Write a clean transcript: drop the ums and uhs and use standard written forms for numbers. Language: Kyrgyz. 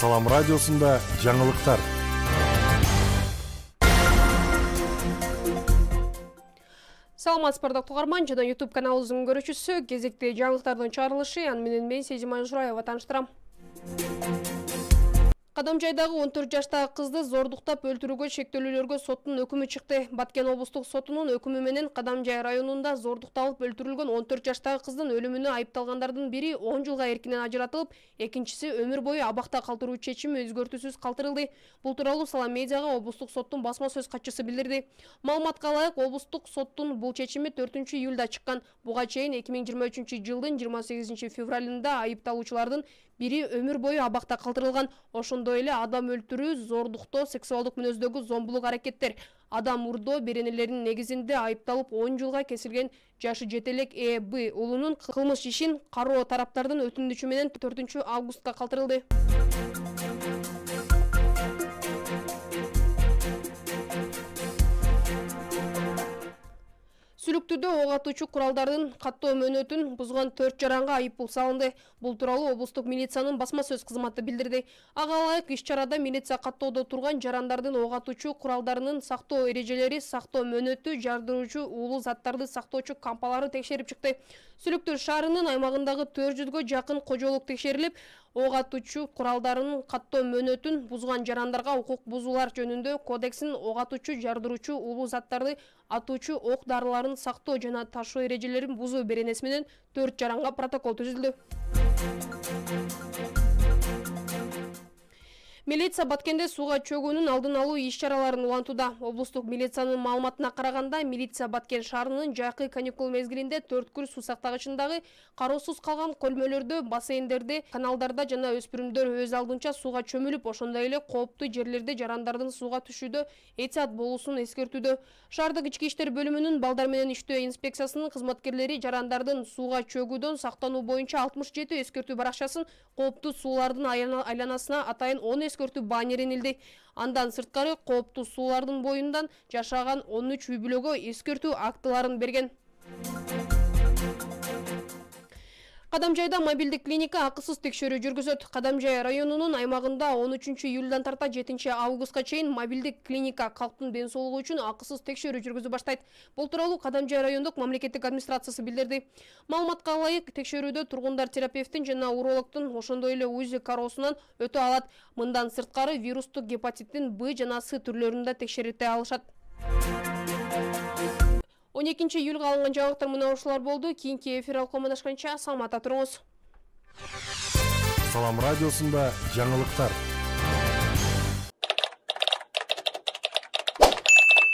Салам радиосунда жаңылыктар. Саламатсыздар угарман жана YouTube каналыбыздын көрүүчүсү. Кезекте жаңылыктардын чыгарылышы аны менен мен Сезимай Жураева тааныштырам. Кадамжайдагы 14 жаштагы кызды зордуктап өлтүрүүгө шектөлүүлөргө соттун өкүмү чыкты. Баткен облустук сотунун өкүмү менен Кадамжай районунда зордукталып өлтүрүлгөн 14 жаштагы кыздын өлүмүнө айыпталгандардын бири 10 жылга эркинен ажыратылып, экинчиси өмүр бою абакта калтыруу чечими өзгөртүүсүз калтырылды. Бул тууралуу Салам медиага облустук соттун басма сөз катчысы билдирди. Маалыматка ылайык, облустук соттун бул чечими 4-июлда чыккан. Буга чейин 2023 жылдын 28 февралында айыпталуучулардын бири өмүр бою абакта калтырылган. Ошондой эле адам өлтүрүү, зордуктоо, сексуалдык мүнөздөгү зомбулук аракеттер, адам урдоо беренелеринин негизинде айыпталып 10 жылга кесилген жашы жете элек Б уулунун кылмыш ишин кароо тараптардын өтүнүчү менен 4 августка калтырылды. Сүлүктүдө ок атуучу куралдардын каттоо мөөнөтүн бузган 4 жаранга айыппул салынды. Бул тууралуу облустук милициянын басма сөз кызматы билдирди. Ага ылайык, иш-чарада милиция каттоодо турган жарандардын ок атуучу куралдарынын сактоо эрежелери, сактоо мөөнөтү, жардыруучу уулуу заттарды сактоочу кампалары текшерип чыкты. Сүлүктү шаарынын аймагындагы 400гө жакын кожолук текшерилип, ок атуучу куралдарынын каттоо мөөнөтүн бузган жарандарга укук бузуулар жөнүндө кодексин ок атуучу, жардыруучу уулуу заттарды атуучу ок дарыларын сактоо жана ташуу эрежелерин бузуу беренеси менен 4 жаранга протокол түзүлдү. Милиция Баткенде сууга чөгүүнүн алдын алуу иш-чараларын улантууда. Облустук милициянын маалыматына караганда, милиция Баткен шаарынын жайкы каникул мезгилинде 4 суу сактагычындагы кароосуз калган көлмөлөрдө, бассейндерде, каналдарда жана өспүрүмдөр өз алдынча сууга чөмүлүп, ошондой эле кооптуу жерлерде жарандардын сууга түшүүдө этият болуусун эскертүүдө. Шаардык ички иштер бөлүмүнүн балдар менен иштөө инспекциясынын кызматкерлери жарандардын сууга чөгүүдөн сактануу боюнча 67 эскертүү баракчасын, кооптуу суулардын айланасына атайын 10 эскертүү баннерин илди. Андан сырткары кооптуу суулардын боюндан жашаган 13 үй-бүлөгө эскертүү актыларын берген. Кадамжайда мобилдик клиника акысыз текшерүү жүргүзөт. Кадамжай районунун аймагында 13-июлдан тарта 7-августка чейин мобилдик клиника калктын ден соолугу үчүн акысыз текшерүү жүргүзүп баштайт. Бул тууралуу Кадамжай райондук мамлекеттик администрациясы билдирди. Маалыматка ылайык, текшерүүдө тургундар терапевттин жана урологдун, ошондой эле УЗИ кароосунан өтө алат. Мындан сырткары вирустук гепатиттин Б жана С түрлөрүн да текшерте алышат. 12-июлга алынган жаңылыктар мына ушулар болду. Кийинки эфир алкомдашканча саламатта туруңуз. Салам радиосунда жаңылыктар.